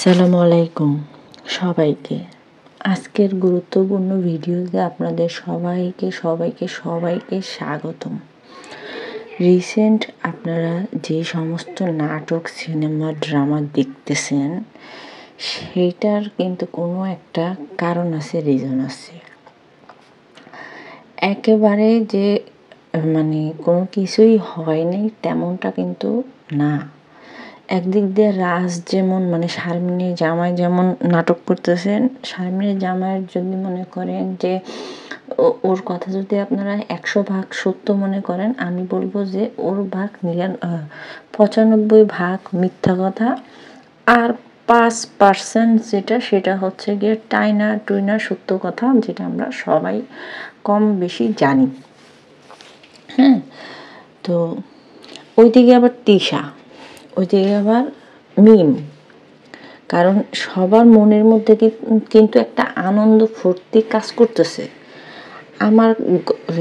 আসসালামু আলাইকুম সবাইকে। আজকের গুরুত্বপূর্ণ ভিডিওতে আপনাদের সবাইকে স্বাগতম। রিসেন্ট আপনারা যে সমস্ত নাটক, সিনেমা, ড্রামা দেখতেছেন সেটার কিন্তু কোনো একটা কারণ আছে, রিজন আছে। একেবারে যে কোনো কিছুই হয়নি তেমনটা কিন্তু না। একদিক দিয়ে রাজ যেমন শারমিনের জামাই যেমন নাটক করতেছেন, শারমিনের জামাইয়ের যদি মনে করেন যে ওর কথা যদি আপনারা 100 ভাগ সত্য মনে করেন, আমি বলবো যে ওর ভাগ 95 ভাগ মিথ্যা কথা, আর 5% সেটা হচ্ছে গিয়ে টুইনা সত্য কথা, যেটা আমরা সবাই কম বেশি জানি। হ্যাঁ, তো ওইদিকে আবার তিশা, ওইদিকে আবার মিম। কারণ সবার মনের মধ্যে কিন্তু একটা আনন্দ ফুর্তি কাজ করতেছে। আমার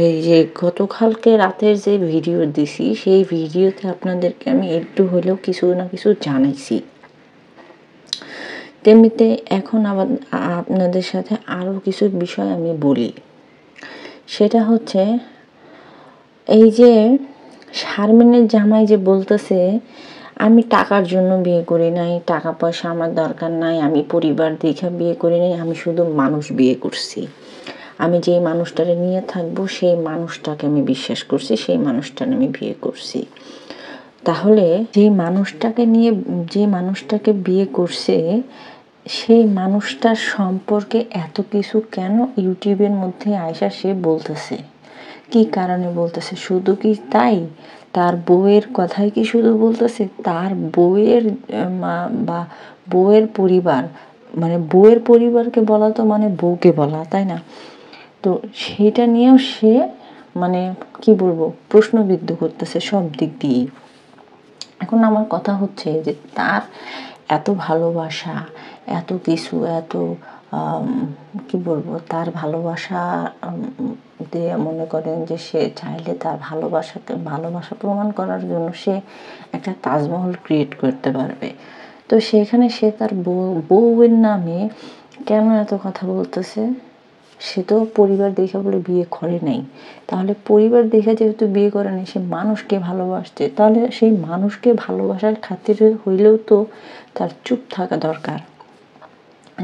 এই যে গতকালকে রাতের যে ভিডিও দিছি, সেই ভিডিওতে আপনাদেরকে আমি একটু হলেও কিছু না কিছু জানাইছি। তেমনিতে এখন আবার আপনাদের সাথে আরও কিছু বিষয় আমি বলি। সেটা হচ্ছে এই যে শারমিনের জামাই যে বলতেছে, আমি টাকার জন্য বিয়ে করি নাই, টাকা পয়সা আমার দরকার নাই, আমি পরিবার দেখে বিয়ে করি নাই, আমি শুধু মানুষ বিয়ে করছি, আমি যেই মানুষটারে নিয়ে থাকবো সেই মানুষটাকে আমি বিশ্বাস করছি, সেই মানুষটাকে আমি বিয়ে করছি। তাহলে যে মানুষটাকে বিয়ে করছে সেই মানুষটার সম্পর্কে এত কিছু কেন ইউটিউবের মধ্যে আয়সা সে বলতেছে? কি কারণে বলতেছে? শুধু কি তাই? তার বউয়ের কথাই কি শুধু বলতেছে? তার বউয়ের বা বউয়ের পরিবার, বউয়ের পরিবারকে বলা তো বউকে বলা, তাই না? তো সেটা নিয়েও সে কি বলবো, প্রশ্নবিদ্ধ করতেছে সব দিক দিয়ে। এখন আমার কথা হচ্ছে যে তার এত ভালোবাসা, এত কিছু, এত কি বলবো, তার ভালোবাসা দিয়ে মনে করেন যে সে চাইলে তার ভালোবাসা প্রমাণ করার জন্য সে একটা তাজমহল ক্রিয়েট করতে পারবে। তো সেখানে সে তার বউয়ের নামে কেন এত কথা বলতেছে? সে তো পরিবার দেখে বলে বিয়ে করে নাই। তাহলে পরিবার দেখে যেহেতু বিয়ে করে নাই, সে মানুষকে ভালোবাসছে, তাহলে সেই মানুষকে ভালোবাসার খাতিরে হইলেও তো তার চুপ থাকা দরকার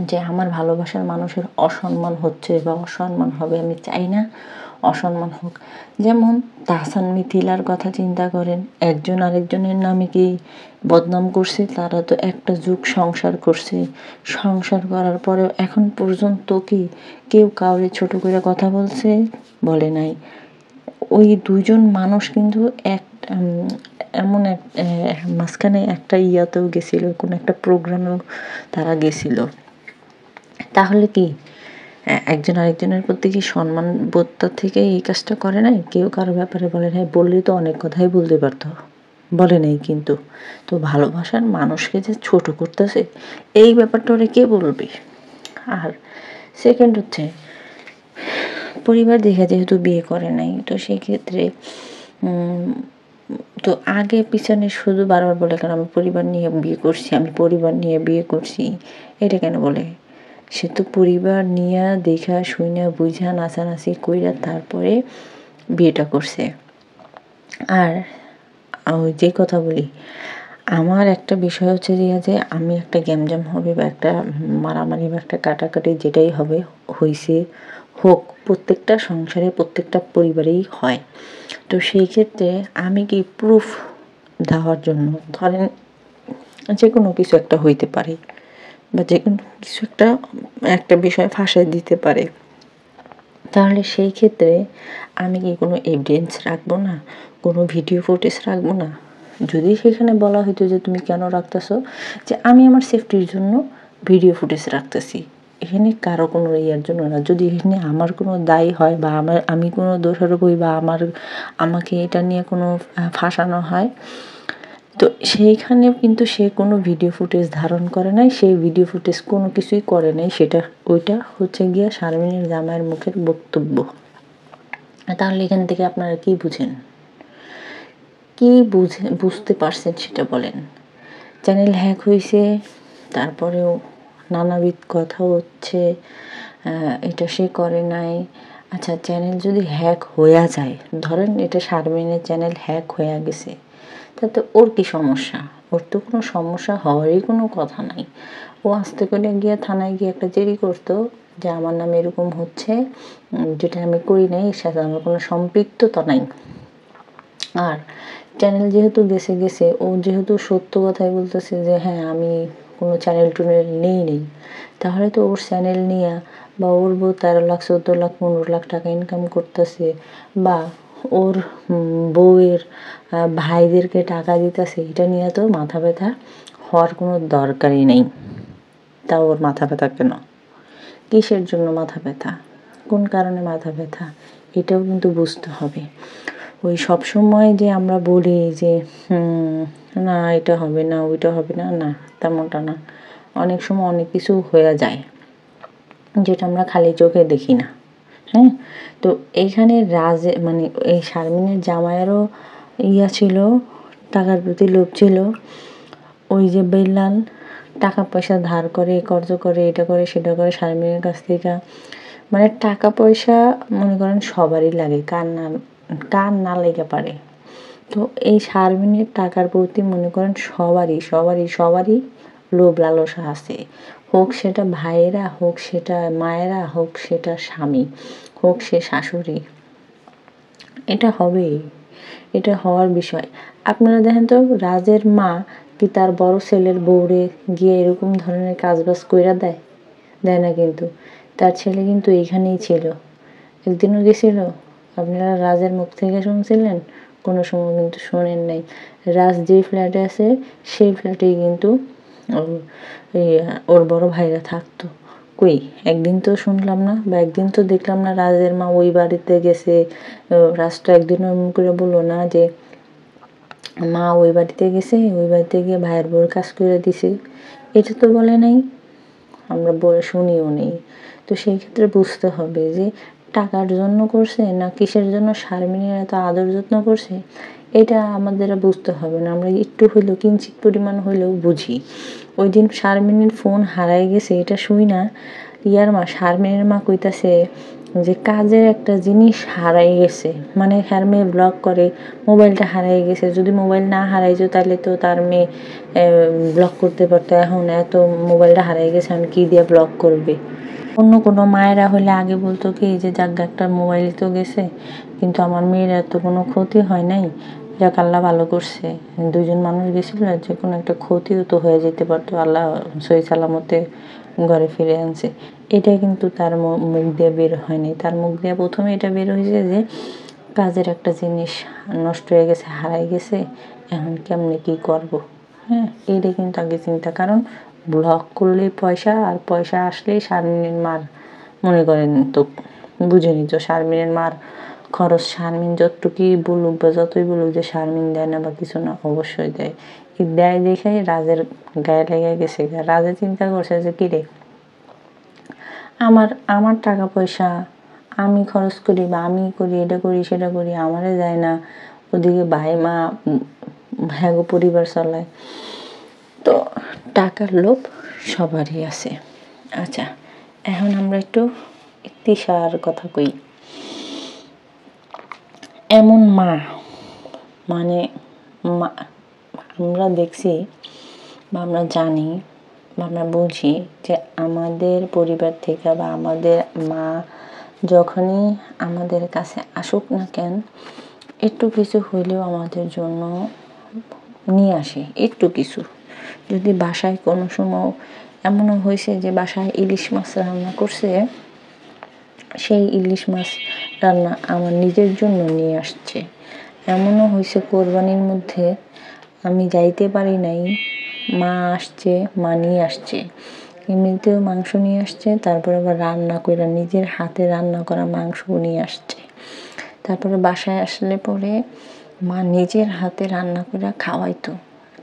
যে আমার ভালোবাসার মানুষের অসম্মান হচ্ছে বা অসম্মান হবে, আমি চাই না অসম্মান হোক। যেমন তাহসান মিথিলার কথা চিন্তা করেন, একজন আরেকজনের নামে কি বদনাম করছে, তারা তো একটা যুগ সংসার করছে, সংসার করার পরেও এখন পর্যন্ত কি কেউ কাউরে ছোট করে কথা বলে নাই। ওই দুজন মানুষ কিন্তু এমন মাঝখানে একটা ইয়াতেও গেছিল, কোনো একটা প্রোগ্রামেও তারা গেছিল। তাহলে কি একজন আরেকজনের প্রতি কি সম্মান বোধটা থেকে এই কাজটা করে নাই? কেউ কারো ব্যাপারে বলে নাই, বললেই তো অনেক কথাই বলতে পারতো, বলে নাই কিন্তু। তো ভালোবাসার মানুষকে যে ছোট করতেছে, এই ব্যাপারটা ওরা কে বলবে? আর সেকেন্ড হচ্ছে, পরিবার দেখে যেহেতু বিয়ে করে নাই, তো সেক্ষেত্রে তো আগে পিছনে শুধু বারবার বলে কেন আমি পরিবার নিয়ে বিয়ে করছি, এটা কেন বলে? সে তো পরিবার নিয়ে দেখা শুইনা বুঝা নাচানাচি কইরা তারপরে বিয়েটা করছে। আর যে কথা বলি, আমার একটা বিষয় হচ্ছে যে আমি একটা গ্যামজাম হবে বা একটা মারামারি বা একটা কাটাকাটি যেটাই হবে হোক, প্রত্যেকটা সংসারে প্রত্যেকটা পরিবারেই হয়। তো সেই ক্ষেত্রে আমি কি প্রুফ দেওয়ার জন্য, ধরেন যে কোনো কিছু একটা হইতে পারে বা যে কোনো কিছু একটা বিষয় ফাঁসাই দিতে পারে, তাহলে সেই ক্ষেত্রে আমি কি কোনো এভিডেন্স রাখবো না? কোনো ভিডিও ফুটেজ রাখবো না? যদি সেখানে বলা হইতো যে তুমি কেন রাখতেছো, যে আমি আমার সেফটির জন্য ভিডিও ফুটেজ রাখতেছি, এখানে কারো কোনো ইয়ার জন্য না। যদি এখানে আমার কোনো দায়ী হয় বা আমি কোনো দোষারোপ হই বা আমাকে এটা নিয়ে কোনো ফাঁসানো হয়, তো সেইখানেও কিন্তু সে কোনো ভিডিও ফুটেজ ধারণ করে নাই, সেই ভিডিও ফুটেজ কোনো কিছুই করে নাই, ওইটা হচ্ছে গিয়া শারমিনের জামাইয়ের মুখের বক্তব্য। তাহলে এখান থেকে আপনারা কি বুঝেন? বুঝতে পারছেন সেটা বলেন। চ্যানেল হ্যাক হয়েছে, তারপরেও নানাবিধ কথা হচ্ছে, এটা সে করে নাই। আচ্ছা, চ্যানেল যদি হ্যাক হয়ে যায়, ধরেন এটা শারমিনের চ্যানেল হ্যাক হয়ে গেছে, তাতে ওর কি সমস্যা? ওর তো কোনো সমস্যা হওয়ারই কোনো কথা নাই। ও আস্তে করে গিয়ে থানায় গিয়ে একটা জিডি করতো যে আমার নামে এরকম হচ্ছে, যেটা আমি করি নাই, এর সাথে আমার কোনো সম্পৃক্ততা নাই। আর চ্যানেল যেহেতু গেছে, ও যেহেতু সত্য কথাই বলতেছে যে হ্যাঁ আমি কোনো চ্যানেল টুনেল নেই, তাহলে তো ওর চ্যানেল নিয়ে বা ওর বউ 13 লাখ 14 লাখ 15 লাখ টাকা ইনকাম করতেছে, বা ওর বউয়ের ভাইদেরকে টাকা দিতেছে, এটা নিয়ে তো মাথা ব্যথা হওয়ার কোনো দরকারই নেই। তাও ওর মাথা ব্যথা কেন? কিসের জন্য মাথা ব্যথা? কোন কারণে মাথা ব্যথা? এটাও কিন্তু বুঝতে হবে। ওই সবসময় যে আমরা বলি যে না এটা হবে না, ওইটা হবে না, না তেমনটা না। অনেক সময় অনেক কিছু হয়ে যায় যেটা আমরা খালি চোখে দেখি না। হ্যাঁ, তো এইখানে মানে এই শারমিনের জামাইয়েরও ছিল, টাকার প্রতি লোভ ছিল। ওই যে বেলাল টাকা পয়সা ধার করে, কর্জ করে, এটা করে সেটা করে শারমিনের কাছ থেকে। মানে টাকা পয়সা মনে করেন সবারই লাগে, কার না লেগে পারে। তো এই শারমিনের টাকার প্রতি মনে করেন সবারই লোভ লালসা আছে। হোক সেটা ভাইয়েরা, হোক সেটা মায়েরা, হোক সেটা স্বামী, হোক সে শাশুড়ি। এটা হবেই, এটা হওয়ার বিষয়। আপনারা দেখেন তো, রাজের মা কি তার বড় ছেলের বউরে গিয়ে এরকম ধরনের কাজবাজ কইরা দেয়? দেয় না কিন্তু। তার ছেলে কিন্তু এইখানেই ছিল, একদিনও গেছিল। আপনারা রাজের মুখ থেকে শুনছিলেন? কোনো সময় কিন্তু শোনেন নাই। রাজ যেই ফ্ল্যাটে আছে সেই ফ্ল্যাটেই কিন্তু ওর বড় ভাইরা থাকতো। কই একদিন তো শুনলাম না, বা একদিন তো দেখলাম না রাজের মা ওই বাড়িতে গেছে। রাজ তো একদিনও এমন করে বললো না যে মা ওই বাড়িতে গেছে, ওই বাড়িতে গিয়ে ভাইয়ের বউর কাজ করে দিছে। এটা তো বলে নাই, আমরা বলে শুনিও নেই। তো সেই ক্ষেত্রে বুঝতে হবে যে টাকার জন্য করছে না কিসের জন্য শারমিনের এত আদর যত্ন করছে, এটা আমাদের বুঝতে হবে না। আমরা একটু হইলেও কিঞ্চিত পরিমাণ হইলেও বুঝি। ওই দিন শারমিনের ফোন হারাই গেছে, এটা শুই না শারমিনের মা কইতাছে যে কাজের একটা জিনিস হারাই গেছে, মানে হ্যার মেয়ে ব্লগ করে, মোবাইলটা হারাই গেছে। যদি মোবাইল না হারাইছো তাহলে তো তার মেয়ে ব্লগ করতে পারতো। এখন এত মোবাইলটা হারাই গেছে, এখন কী দিয়ে ব্লগ করবে? অন্য কোনো মায়েরা হলে আগে বলতো কি যে যাক একটা মোবাইলই তো গেছে, কিন্তু আমার মেয়ের এত কোনো ক্ষতি হয় নাই, যাক আল্লাহ ভালো করছে। দুজন মানুষ গেছিল, যে কোনো একটা ক্ষতিও তো হয়ে যেতে পারতো, আল্লাহ সহি সালামতে ঘরে ফিরে আনছে। এটা কিন্তু তার মুখ দিয়ে বের হয়নি। তার মুখ দিয়ে প্রথমে এটা বের হয়েছে যে কাজের একটা জিনিস নষ্ট হয়ে গেছে, হারাই গেছে, এখন কেমনে কী করব। হ্যাঁ, এইটা কিন্তু আগে চিন্তা। কারণ ব্লগ করলেই পয়সা, আর পয়সা আসলেই শারমিনের মার মনে করেন তো বুঝে তো শারমিনের মার খরচ শারমিন যতটুকুই বলুক বা যতই বলুক যে শারমিন দেয় না বা কিছু না, অবশ্যই দেয়। এই দেয় দেখে রাজের গায়ে লেগে গেছে। রাজে চিন্তা করছে যে কিরে আমার টাকা পয়সা আমি খরচ করি, বা আমি করি, এটা করি সেটা করি, আমারে যায় না, ওদিকে ভাই মা হ্যাগো পরিবার চালায়। তো টাকার লোভ সবারই আছে। আচ্ছা, এখন আমরা একটু তিশার কথা কই। এমন মা, মানে আমরা দেখছি বা আমরা জানি বা আমরা বুঝি যে আমাদের পরিবার থেকে বা আমাদের মা যখনই আমাদের কাছে আসুক না কেন, একটু কিছু হইলেও আমাদের জন্য নিয়ে আসে। একটু কিছু যদি বাসায় কোনো সময় এমনও হয়েছে যে বাসায় ইলিশ মাছ রান্না করছে, সেই ইলিশ মাছ রান্না আমার নিজের জন্য নিয়ে আসছে। এমনও হয়েছে কোরবানির মধ্যে আমি যাইতে পারি নাই, মা আসছে, মা নিয়ে আসছে, এমনিতেও মাংস নিয়ে আসছে, তারপরে আবার রান্না করে নিজের হাতে রান্না করা মাংস নিয়ে আসছে। তারপরে বাসায় আসলে পরে মা নিজের হাতে রান্না করে খাওয়াইতো,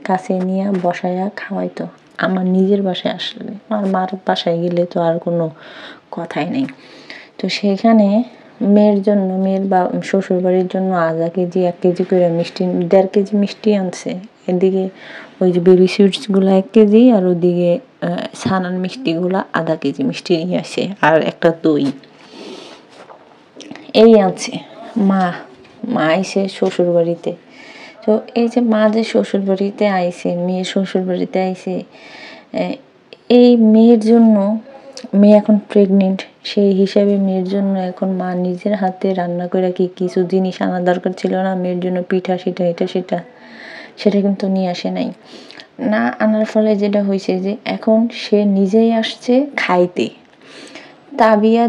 কাছে নিয়ে বসাইয়া খাওয়াইতো। আমার নিজের বাসায় আসলে, আর মার বাসায় গেলে তো আর কোনো কথাই নেই। তো সেইখানে মেয়ের জন্য, মেয়ের বা শ্বশুরবাড়ির জন্য 1/2 কেজি 1 কেজি করে মিষ্টি, 1.5 কেজি মিষ্টি আনছে এদিকে ওই যে বেবি সুইটসগুলো 1 কেজি, আর ওদিকে ছানার মিষ্টিগুলো আধা কেজি মিষ্টি নিয়ে আসে, আর একটা দই। এই আছে মা আইসে শ্বশুর বাড়িতে। তো এই যে মা যে শ্বশুর বাড়িতে আইসে, মেয়ে শ্বশুর বাড়িতে আইসে, এই মেয়ের জন্য, মেয়ে এখন প্রেগনেন্ট, সেই হিসাবে মেয়ের জন্য এখন মা নিজের হাতে রান্না করে কিছু জিনিস আনার দরকার ছিল না মেয়ের জন্য, পিঠা সেটা এটা সেটা কিন্তু নিয়ে আসে নাই। না আনার ফলে যেটা হয়েছে যে এখন সে নিজেই আসছে খাইতে। তাবিয়া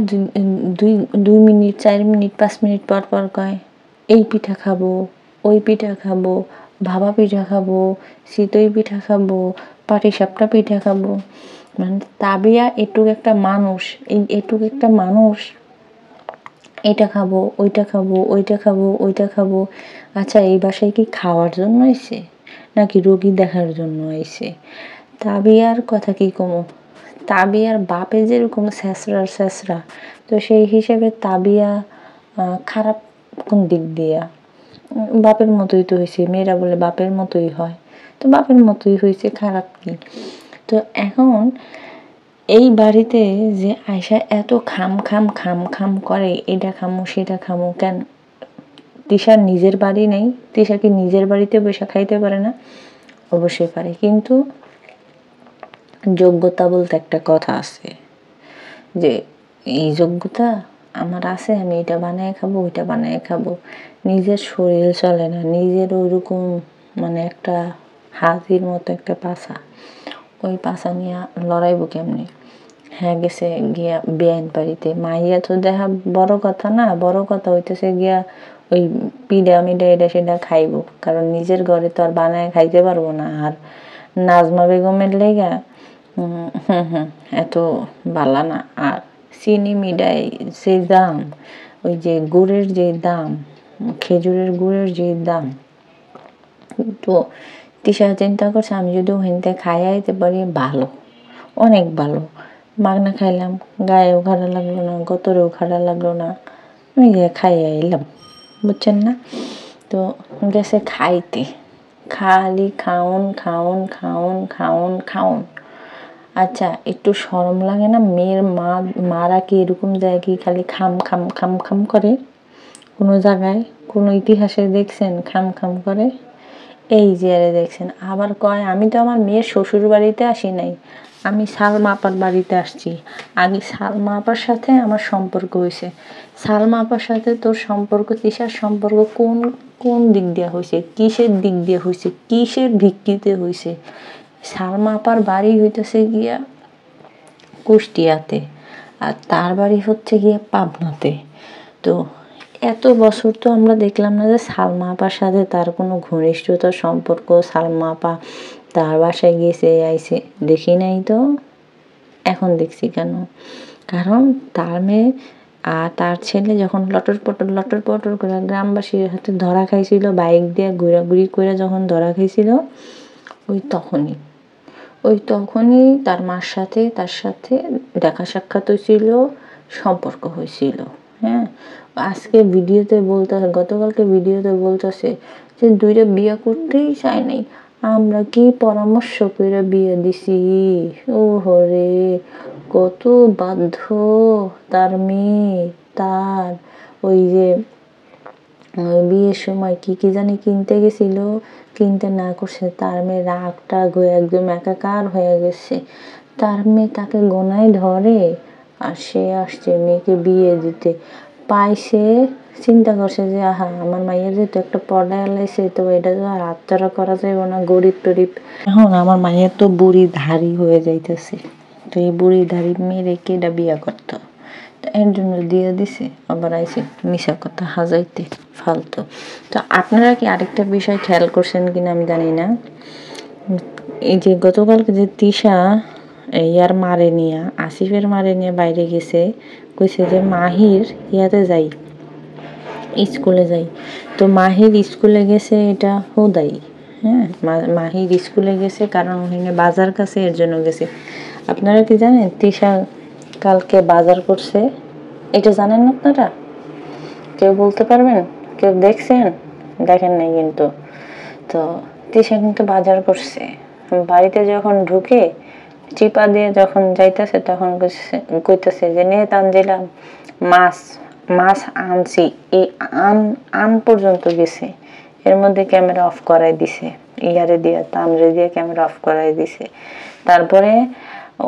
2 মিনিট 4 মিনিট 5 মিনিট পর পর কয় এই পিঠা খাবো, ওই পিঠা খাবো, ভাপা পিঠা খাবো, চিতই পিঠা খাবো, পাটিসাপটা পিঠা খাবো। মানে তাবিয়া এটুক একটা মানুষ, এটুক একটা মানুষ এটা খাবো, ওইটা খাবো, ওইটা খাবো, ওইটা খাবো। আচ্ছা, এই বাসায় কি খাওয়ার জন্য আইছে নাকি রোগী দেখার জন্য আইছে? তাবিয়ার কথা কি কমো, তাবিয়ার বাপে যেরকম ছেঁচড়া, তো সেই হিসেবে তাবিয়া খারাপ কোন দিক দিয়া? বাপের মতোই তো হয়েছে, মেয়েরা বলে বাপের মতোই হয়, তো বাপের মতোই হয়েছে, খারাপ কি? তো এখন এই বাড়িতে যে আয়শা এত খাম করে, এটা খামো সেটা খামো কেন? তিশার নিজের বাড়ি নেই, তিশা কি নিজের বাড়িতে বসে খাইতে পারে না? অবশ্যই পারে, কিন্তু যোগ্যতা বলতে একটা কথা আছে, যে এই যোগ্যতা আমার আছে, আমি এটা বানায় খাবো, ওইটা বানায় খাবো। নিজের শরীর চলে না, নিজের ওইরকম মানে একটা হাতির মতো একটা পাছা, ওই পাছা নিয়ে লড়াইবো কেমনি? হ্যাঁ, গেছে গিয়া বেআইন বাড়িতে, মাইয়া তো দেখা বড় কথা না, বড় কথা হইতেছে গিয়া ওই পিঠা মিঠা এটা সেটা খাইবো, কারণ নিজের ঘরে তো আর বানায় খাইতে পারবো না। আর নাজমা বেগমের লেগা এত বালা না। আর চিনি মিঠাই যে দাম, ওই যে গুড়ের যে দাম, খেজুরের গুড়ের যে দাম, তো তিশা চিন্তা করছে আমি যদি ওখানতে খাই আইতে পারি ভালো, অনেক ভালো, মাগনা খাইলাম, গায়েও খারাপ লাগলো না, গতরেও খারাপ লাগলো না, আমি খাইয়া এলাম, বুঝছেন না? তো গেছে খাইতে, খালি খাউন। আচ্ছা, একটু শরম লাগে না? মেয়ের মারা কি এরকম যায় কি খালি খাম করে? কোনো জায়গায় কোনো ইতিহাসে দেখছেন খাম করে? এই যে দেখছেন, আবার কয় আমি তো আমার মেয়ের শ্বশুর বাড়িতে আসি নাই, আমি সালমা আপার বাড়িতে আসছি। আগে সালমা আপার সাথে আমার সম্পর্ক হয়েছে। সালমা আপার সাথে তোর সম্পর্ক, তিশার সম্পর্ক কোন দিক দিয়ে হয়েছে, কিসের দিক দিয়ে হয়েছে, কিসের ভিত্তিতে হয়েছে? সালমা আপার বাড়ি হইতেছে গিয়া কুষ্টিয়াতে, আর তার বাড়ি হচ্ছে গিয়া পাবনাতে। তো এত বছর তো আমরা দেখলাম না যে সালমা আপার সাথে তার কোনো ঘনিষ্ঠতার সম্পর্ক, সালমা আপা তার বাসায় গেছে আইছে, দেখি নাই তো। এখন দেখছি কেন? কারণ তার মেয়ে আর তার ছেলে যখন লটর পটর করে গ্রামবাসীর হাতে ধরা খাইছিল, বাইক দিয়ে ঘোরাঘুরি করে যখন ধরা খাইছিল, ওই তখনই তার মার সাথে তার সাথে দেখা সাক্ষাৎ হয়েছিল, সম্পর্ক হয়েছিল। হ্যাঁ, আজকে ভিডিওতে গতকালকে ভিডিওতে বলতেছে যে দুইটা বিয়ে করতেই চায় নাই, আমরা কি পরামর্শ করে বিয়ে দিছি। ও হরে, কত বাধ্য তার মেয়ে, তার ওই যে বিয়ের সময় কি জানি কিনতে গেছিল, কিনতে না করছে, তার মেয়ে রাগটা একদম একাকার হয়ে গেছে। তার মেয়ে তাকে গোনায় ধরে, আর সে আসছে মেয়েকে বিয়ে দিতে, পাইছে, চিন্তা করছে যে আহা আমার মাইয়ের যেহেতু একটা পর্দায় এলাইছে, তো এটা তো আর হাতছাড়া করা যাবে না, গরিব টরিব। এখন আমার মাইয়ের তো বুড়ি ধারি হয়ে যাইতেছে, তো এই বুড়ি ধারি মেয়েরে কেডা বিয়া করতো? এর জন্য দিয়ে দিছে, আবার আইসে মিশা কথা হাজাইতে ফালতু। তো আপনারা কি আরেকটা বিষয় খেয়াল করছেন কিনা আমি জানি না, এই যে গতকালকে যে তিশা ইয়ার মারে নিয়ে, আসিফের মারে নিয়ে বাইরে গেছে, কইছে যে মাহির ইয়াতে যাই, স্কুলে যাই। তো মাহির স্কুলে গেছে এটা হুদাই, হ্যাঁ, মাহির স্কুলে গেছে কারণ ওখানে বাজার কাছে, এর জন্য গেছে। আপনারা কি জানেন তিশা কালকে বাজার করছে? এটা জানেন আপনারা? কেউ বলতে পারবেন? কেউ দেখছেন? দেখেন নাই কিন্তু। তো তিশা কিন্তু বাজার করছে, বাড়িতে যখন ঢুকে চিপা দিয়ে যখন যাইতেছে তখন কইতেছে যে নে তানজিলা মাছ মাছ আনছি, এই আন পর্যন্ত গেছে। এর মধ্যে ক্যামেরা অফ করাই দিছে, ইয়ারে দিয়ে তানরে দিয়ে ক্যামেরা অফ করাই দিছে। তারপরে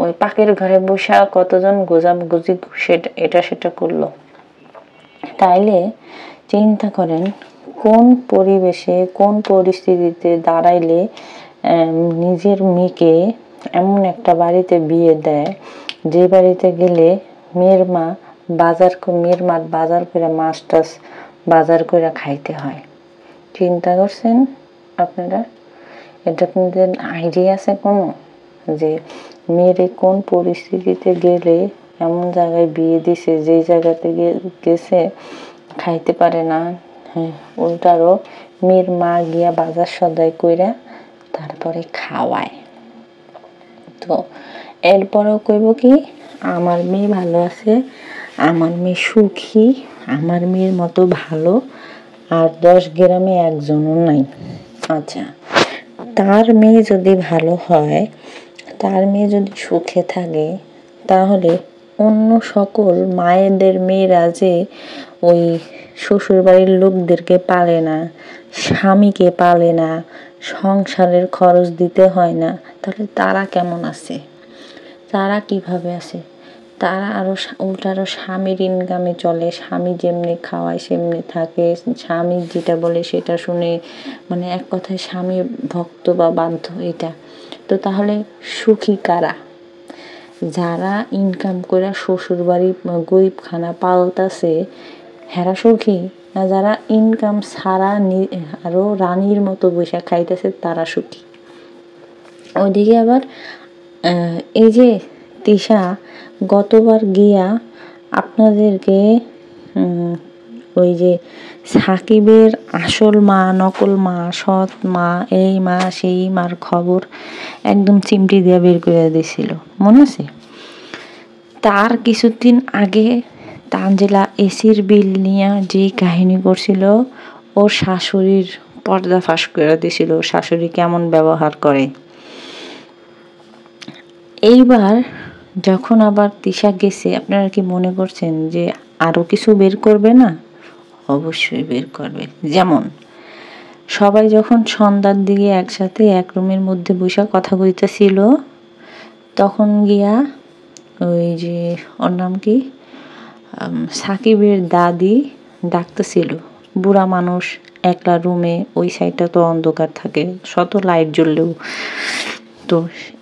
ওই পাখির ঘরে বসা কতজন গোজাগুজি এটা সেটা করলো। তাইলে চিন্তা করেন কোন পরিবেশে কোন পরিস্থিতিতে দাঁড়াইলে নিজের মেয়েকে এমন একটা বাড়িতে বিয়ে দেয় যে বাড়িতে গেলে মেয়ের মার বাজার করে মাছ টাছ বাজার করে খাইতে হয়। চিন্তা করছেন আপনারা? এটা আপনাদের আইডিয়া আছে কোনো যে মেয়েরে কোন পরিস্থিতিতে গেলে এমন জায়গায় বিয়ে দিছে যে জায়গাতে গেছে খাইতে পারে না, হ্যাঁ উল্টারও মেয়ের মা গিয়া বাজার সদাই কইরা তারপরে খাওয়ায়। তো এরপরেও কইব কি আমার মেয়ে ভালো আছে, আমার মেয়ে সুখী, আমার মেয়ের মতো ভালো আর 10 গ্রামে একজনও নাই। আচ্ছা, তার মেয়ে যদি ভালো হয়, তার মেয়ে যদি সুখে থাকে, তাহলে অন্য সকল মায়েদের মেয়েরা যে ওই শ্বশুরবাড়ির লোকদেরকে পালে না, স্বামীকে পালে না, সংসারের খরচ দিতে হয় না, তাহলে তারা কেমন আছে? তারা কিভাবে আছে? তারা উল্টারও স্বামীর ইনকামে চলে, স্বামী যেমনি খাওয়ায় সেমনি থাকে, স্বামী যেটা বলে সেটা শুনে, মানে এক কথায় স্বামী ভক্ত বা বাধ্য এটা। তো তাহলে সুখী কারা? যারা ইনকাম করে শ্বশুর বাড়ি গরিবখানা পালতাছে হেরা সুখী, না যারা ইনকাম ছাড়া আরো রানীর মতো বসে খাইতেছে তারা সুখী? ওইদিকে আবার এই যে তিশা গতবার গিয়া আপনাদেরকে ওই যে সাকিবের আসল মা, নকল মা, সৎ মা, এই মা সেই মার খবর একদম চিমটি দিয়ে বের করে দিয়েছিল, মনে আছে? তার কিছুদিন আগে তানজিলা এসির বিল নিয়ে যে কাহিনী করছিল, ওর শাশুড়ির পর্দা ফাঁস করে দিয়েছিল, শাশুড়ি কেমন ব্যবহার করে। এইবার যখন আবার তিশা গেছে, আপনারা কি মনে করছেন যে আরো কিছু বের করবে না? অবশ্যই বের করবে। যেমন সবাই যখন সন্ধ্যার দিকে একসাথে এক রুমের মধ্যে বসে কথা কইতেছিল, তখন গিয়া ওই যে ওর নাম কি সাকিবের দাদি ডাকতেছিল। বুড়া মানুষ একলা রুমে, ওই সাইডটা তো অন্ধকার থাকে, শত লাইট জ্বললেও। তো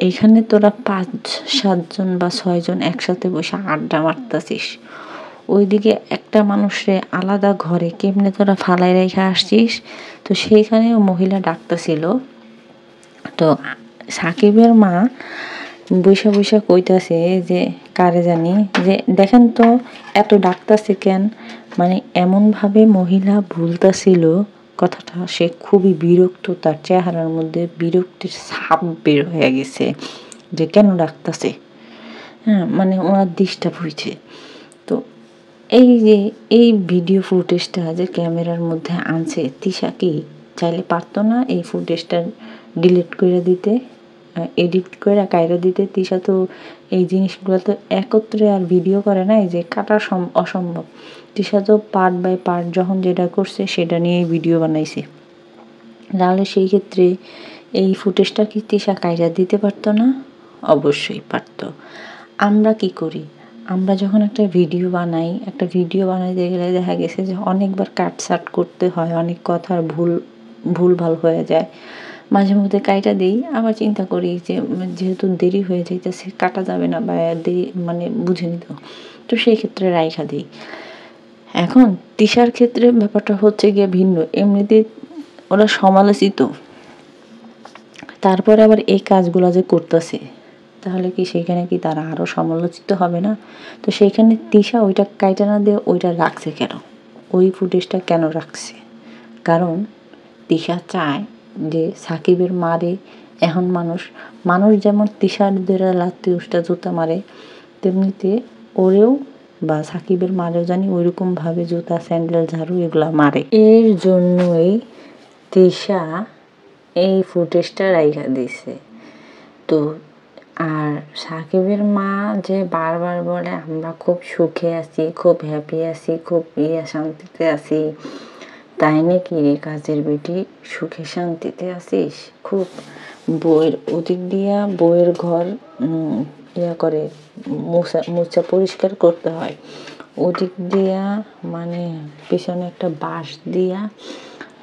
এইখানে তোরা 5-7 জন বা 6 জন একসাথে বসে আড্ডা মারতাছিস, ওইদিকে একটা মানুষরে আলাদা ঘরে কেমনে তোরা ফালাই রেখে আসছিস? তো সেইখানে মহিলা ডাকতেছিল। তো সাকিবের মা বৈশা বৈশা কইতাছে যে কারে জানি যে দেখেন তো এত ডাকতাছে কেন, মানে এমনভাবে মহিলা বলতাছিল কথাটা, সে খুবই বিরক্ত, তার চেহারার মধ্যে বিরক্তির ছাপ বের হয়ে গেছে যে কেন ডাকতাছে, হ্যাঁ মানে ওনার ডিস্টার্ব হয়েছে। তো এই যে এই ভিডিও ফুটেজটা যে ক্যামেরার মধ্যে আনছে, তিশা কি চাইলে পারতো না এই ফুটেজটা ডিলিট করে দিতে, এডিট করে কাইরা দিতে? তিশা তো এই জিনিসগুলো তো একত্রে আর ভিডিও করে না, এই যে কাটা অসম্ভব। তিশা তো পার্ট বাই পার্ট যখন যেটা করছে সেটা নিয়েই ভিডিও বানাইছে। তাহলে সেই ক্ষেত্রে এই ফুটেজটা কি তিশা কাইরা দিতে পারতো না? অবশ্যই পারতো। আমরা কি করি? আমরা যখন একটা ভিডিও বানাইতে গেলে দেখা গেছে যে অনেকবার কাটছাট করতে হয়, অনেক কথার ভুলভাল হয়ে যায়, মাঝে মধ্যে কাইটা দিই, আবার চিন্তা করি যে যেহেতু দেরি হয়ে যাইতেছে কাটা যাবে না বা দেরি মানে বুঝে নিত, তো সেই ক্ষেত্রে রাইখা দিই। এখন তিশার ক্ষেত্রে ব্যাপারটা হচ্ছে গিয়ে ভিন্ন, এমনিতে ওরা সমালোচিত, তারপরে আবার এই কাজগুলো যে করতেছে, তাহলে কি সেইখানে কি তারা আরো সমালোচিত হবে না? তো সেইখানে তিশা ওইটা কাইটা না দিয়ে ওইটা রাখছে কেন? ওই ফুটেজটা কেন রাখছে? কারণ তিশা চায় যে সাকিবের মারে এখন মানুষ যেমন তিশার দেরা লাত্তি উষ্টা জুতা মারে, তেমনিতে ওরেও বা সাকিবের মারেও জানি ওইরকম ভাবে জুতা, স্যান্ডেল, ঝাড়ু এগুলা মারে। এর জন্যই তিশা এই ফুটেজটা রাইখা দিছে। তো আর সাকিবের মা যে বারবার বলে আমরা খুব সুখে আছি, খুব হ্যাপি আছি, খুব শান্তিতে আছি, তাই নাকি রে কাজের বেটি, সুখে শান্তিতে আছিস? খুব বইয়ের ওদিক দিয়া বইয়ের ঘর করে মোছা পরিষ্কার করতে হয়, ওদিক দিয়া মানে পিছনে একটা বাঁশ দিয়া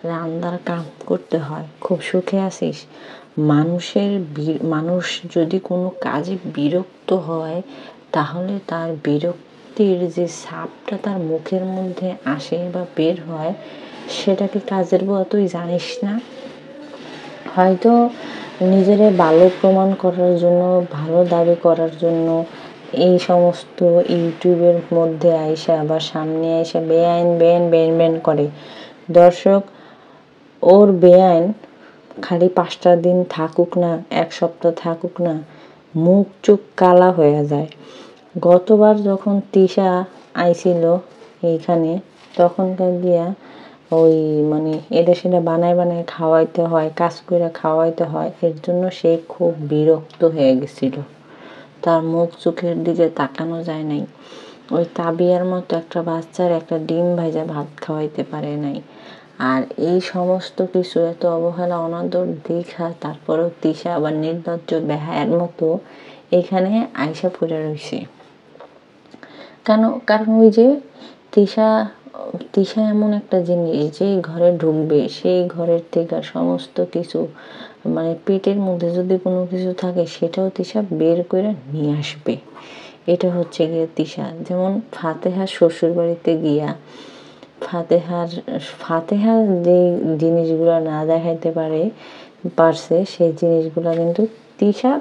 রান্নার কাম করতে হয়, খুব সুখে আছিস? মানুষ যদি কোনো কাজে বিরক্ত হয় তাহলে তার বিরক্তির যে ছাপটা তার মুখের মধ্যে আসে বা বের হয়, সেটা কি কাজের বউ তুই জানিস না? হয়তো নিজের ভালো প্রমাণ করার জন্য, ভালো দাবি করার জন্য এই সমস্ত ইউটিউবের মধ্যে আইসা বা সামনে আইসা বেআইন করে। দর্শক, ওর বেআইন খালি 5টা দিন থাকুক না, 1 সপ্তাহ থাকুক না, মুখ চোখ কালা হয়ে যায়। গতবার যখন তিশা আইছিল এইখানে, তখনকার গিয়া ওই মানে এটা সেটা বানায় খাওয়াইতে হয়, কাজ করে খাওয়াইতে হয়, এর জন্য সে খুব বিরক্ত হয়ে গেছিল। তার মুখ চোখের দিকে তাকানো যায় নাই। ওই তাবিয়ার মতো একটা বাচ্চার একটা ডিম ভাজা ভাত খাওয়াইতে পারে নাই। আর এই সমস্ত কিছু এত অবহেলা অনাদর দেখা তারপরেও তিশা আবার নির্লজ্জ বেহায়ার মতো এখানে আইসা পড়ে রয়েছে। কারণ ওই যে তিশা এমন একটা জিনিস, যে ঘরে ঢুকবে সেই ঘরের থেকে সমস্ত কিছু মানে পেটের মধ্যে যদি কোনো কিছু থাকে সেটাও তিশা বের করে নিয়ে আসবে। এটা হচ্ছে গিয়ে তিশা। যেমন ফাতেহার শ্বশুর বাড়িতে গিয়া ফাতেহার যে জিনিসগুলো না দেখাইতে পারছে সেই জিনিসগুলো কিন্তু তিশা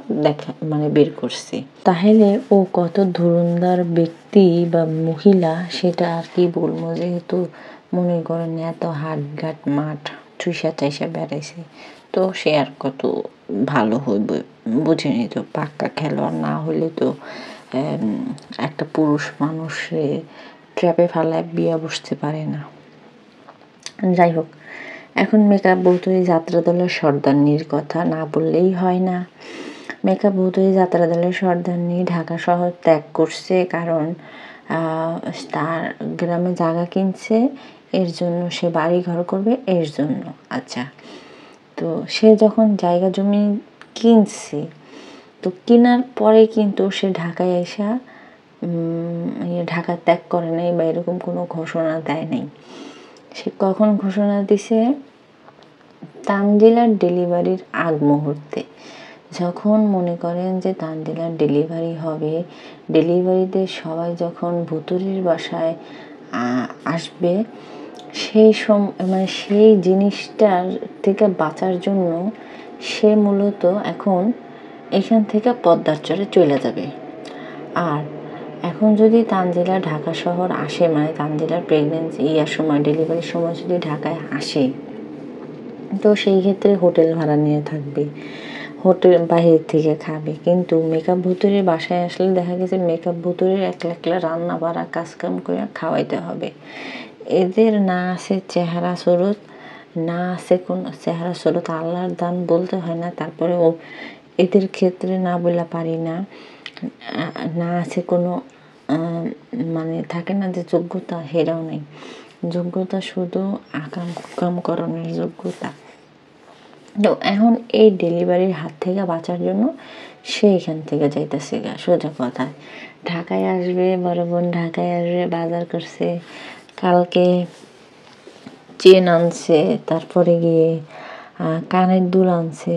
বের করছে। তাহলে ও কত ধুরন্ধর ব্যক্তি বা মহিলা সেটা আর কি বলবো, যেহেতু মনে করেন এত হাটঘাট মাঠ চুইসা চাইসা বেড়াইছে, তো সে আর কত ভালো হইবে বুঝিনি। তো পাক্কা খেলোয়াড় না হলে তো একটা পুরুষ মানুষে ট্র্যাপে ফেলায় বিয়ে বসতে পারে না। যাই হোক, এখন মেকআপ বৌতরি যাত্রা দলের সর্দারনির কথা না বললেই হয় না। মেকআপ বৌতরি যাত্রা দলের সর্দারনি ঢাকা শহর ত্যাগ করছে, কারণ তার গ্রামে জায়গা কিনছে, এর জন্য সে বাড়ি ঘর করবে, এর জন্য। আচ্ছা, তো সে যখন জায়গা জমি কিনছে, তো কেনার পরে কিন্তু সে ঢাকায় এসে ঢাকা ত্যাগ করে নাই বা এরকম কোনো ঘোষণা দেয় নাই। সে কখন ঘোষণা দিছে? তানজিলার ডেলিভারির আগ মুহূর্তে, যখন মনে করেন যে তানজিলার ডেলিভারি হবে, ডেলিভারিতে সবাই যখন ভুতুরির বাসায় আসবে, সেই জিনিসটার থেকে বাঁচার জন্য সে মূলত এখন এখান থেকে পদ্মার চরে চলে যাবে। আর এখন যদি তানজিলা ঢাকা শহর আসে, মানে তানজিলার প্রেগনেন্সি সময়, ডেলিভারির সময় যদি ঢাকায় আসে, তো সেই ক্ষেত্রে হোটেল ভাড়া নিয়ে থাকবে, হোটেল বাহির থেকে খাবে। কিন্তু মেকআপ ভুতুরির বাসায় আসলে দেখা গেছে মেকআপ ভুতুরির একলা রান্না বাড়া কাজকাম করে খাওয়াইতে হবে। এদের না আছে চেহারা সুরত, না আছে কোনো চেহারা সুরত, আল্লাহর দান বলতে হয় না, তারপরে এদের ক্ষেত্রে না বলে পারি না, না আছে কোনো মানে থাকে না যে যোগ্যতা, সেটাও নেই। যোগ্যতা শুধু আকাম করণের যোগ্যতা। তো এখন এই ডেলিভারির হাত থেকে বাঁচার জন্য সে এখান থেকে যাইতেছে সোজা কথা, ঢাকায় আসবে। বড় বোন ঢাকায় আসবে, বাজার করছে, কালকে চেন আনছে, তারপরে গিয়ে কানের দুল আনছে।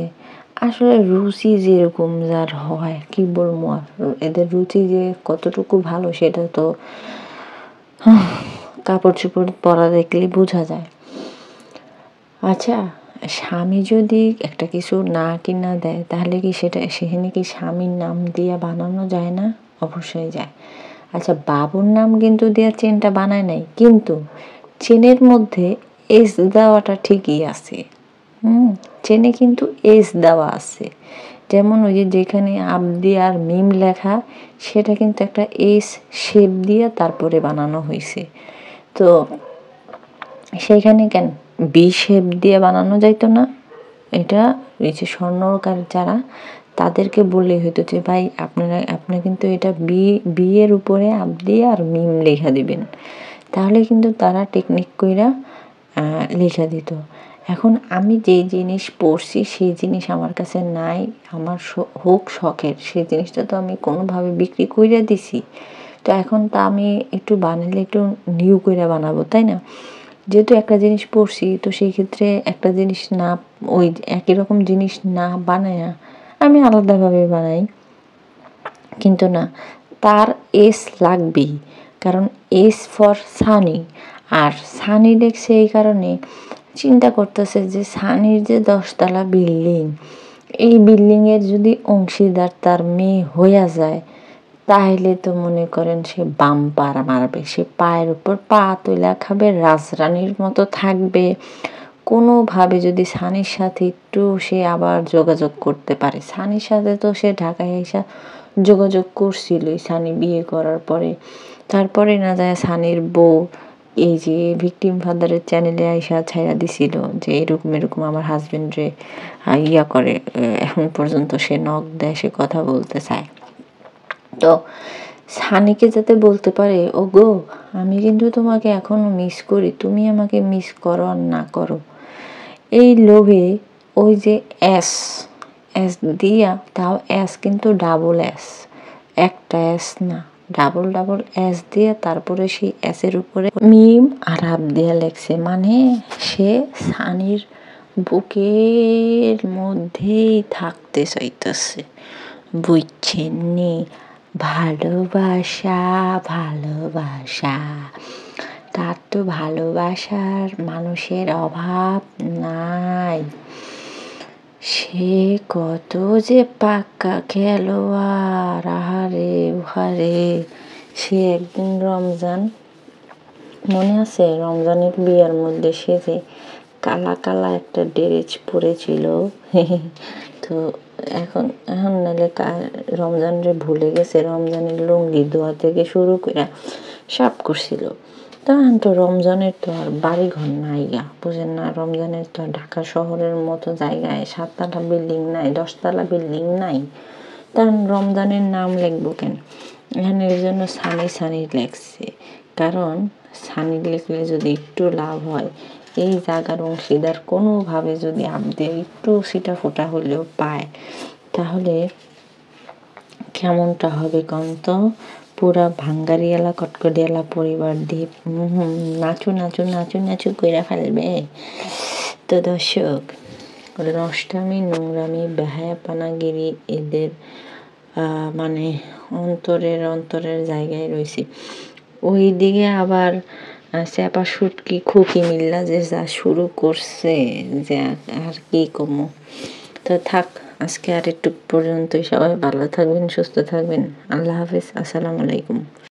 আসলে রুচি যেরকম যার হয়, কি বলবো আর, এদের রুচি যে কতটুকু ভালো সেটা তো কাপড় চোপড় পরা দেখলেই বোঝা যায়। আচ্ছা, স্বামী যদি একটা কিছু না কিনা দেয়, তাহলে কি সেখানে কি স্বামীর নাম দিয়ে বানানো যায় না? অবশ্যই যায়। আচ্ছা, বাবুর নাম কিন্তু দিয়ে চেনটা বানায় নাই, কিন্তু চেনের মধ্যে এস দেওয়াটা ঠিকই আছে। চেনে কিন্তু এস দেওয়া আছে, যেমন ওই যেখানে আবদি আর মিম লেখা, সেটা কিন্তু একটা এস শেপ দিয়ে তারপরে বানানো হয়েছে। তো সেইখানে কেন বি শেপ দিয়ে বানানো যাইতো না? এটা এই যে স্বর্ণকার যারা তাদেরকে বললেই হতো যে ভাই আপনারা কিন্তু এটা বিয়ের উপরে আবদি আর মিম লেখা দিবেন, তাহলে কিন্তু তারা টেকনিক কইরা লেখা দিত। এখন আমি যেই জিনিস পড়ছি সেই জিনিস আমার কাছে নাই, আমার হোক শখের, সেই জিনিসটা তো আমি কোনোভাবে বিক্রি কইরা দিছি। তো এখন তা আমি একটু বানালে একটু নিউ কইরা বানাবো, তাই না? যেহেতু একটা জিনিস পড়ছি, তো সেই ক্ষেত্রে একটা জিনিস না, ওই একই রকম জিনিস না বানায়া আমি আলাদাভাবে বানাই। কিন্তু না, তার এস লাগবেই, কারণ এস ফর সানি। আর সানি দেখছে এই কারণে চিন্তা করতেছে যে সানির যে 10 তলা বিল্ডিং, এই বিল্ডিংয়ের যদি অংশীদার তার মেয়ে হইয়া যায়, তাহলে তো মনে করেন সে বাম্পার মারবে, সে পায়ের উপর পা তুইলা খাবে, রাজরানীর মতো থাকবে। কোনোভাবে যদি সানির সাথে একটু সে আবার যোগাযোগ করতে পারে, সানির সাথে তো সে ঢাকায় এসে যোগাযোগ করছিলই সানি বিয়ে করার পরে। তারপরে না যায় সানির বউ এই যে ভিকটিম ফাদারের চ্যানেলে আইসা ছাইড়া দিছিল যে এরকম এরকম আমার হাজবেন্ডরে ইয়া করে, এখন পর্যন্ত সে নখ দেয়, সে কথা বলতে চায়। তো সানিকে যাতে বলতে পারে, ও গো আমি কিন্তু তোমাকে এখনো মিস করি, তুমি আমাকে মিস করো আর না করো, এই লোভে ওই যে এস এস দিয়া, তাও এস কিন্তু ডাবল এস, একটা এস না, ডাবল ডাবল এস দিয়ে তারপরে সেই এসের উপরে মিম আর আপ দিয়া লেখছে, মানে সে সানির বুকের মধ্যেই থাকতে চাইতেছে। বুঝছেন নি? ভালোবাসা, ভালোবাসা, তার তো ভালোবাসার মানুষের অভাব নাই। সে কত যে পাক্কা খেলোয়াড়, আহারে উহারে। সে একদিন রমজান, মনে আছে রমজানের বিয়ের মধ্যে সে যে কালা কালা একটা ড্রেস পরেছিল, তো এখন এখন নাহলে রমজানরে ভুলে গেছে, রমজানের লুঙ্গি ধোয়া থেকে শুরু করে সব করছিল। তখন তো রমজানের তো আর বাড়িঘর নাই গা, বুঝেন না, রমজানের তো ঢাকা শহরের মতো জায়গায় 7 তলা বিল্ডিং নাই, 10 তলা বিল্ডিং নাই, তখন রমজানের নাম লিখবো কেন? এখানে এই জন্য সানি সানি লেখছে, কারণ সানি লিখলে যদি একটু লাভ হয়, এই জায়গার অংশীদার কোনোভাবে যদি আপনি একটু সিটা ফোটা হলেও পায়, তাহলে কেমনটা হবে কন তো? পুরা ভাঙ্গারিয়ালা কটকটিয়ালা পরিবার দিয়ে নাচু নাচু নাচু নাচু কইরা ফেলবে। তো দর্শক, নষ্টামি, নোংরামি, বেহায়াপানাগিরি এদের মানে অন্তরের জায়গায় রয়েছে। ওই দিকে আবার চেপা শুটকি খুকি মিল্লা যে যা শুরু করছে, যে আর কি কমু। তো থাক, আজকে আর একটু পর্যন্তই। সবাই ভালো থাকবেন, সুস্থ থাকবেন। আল্লাহ হাফিজ, আসসালামু আলাইকুম।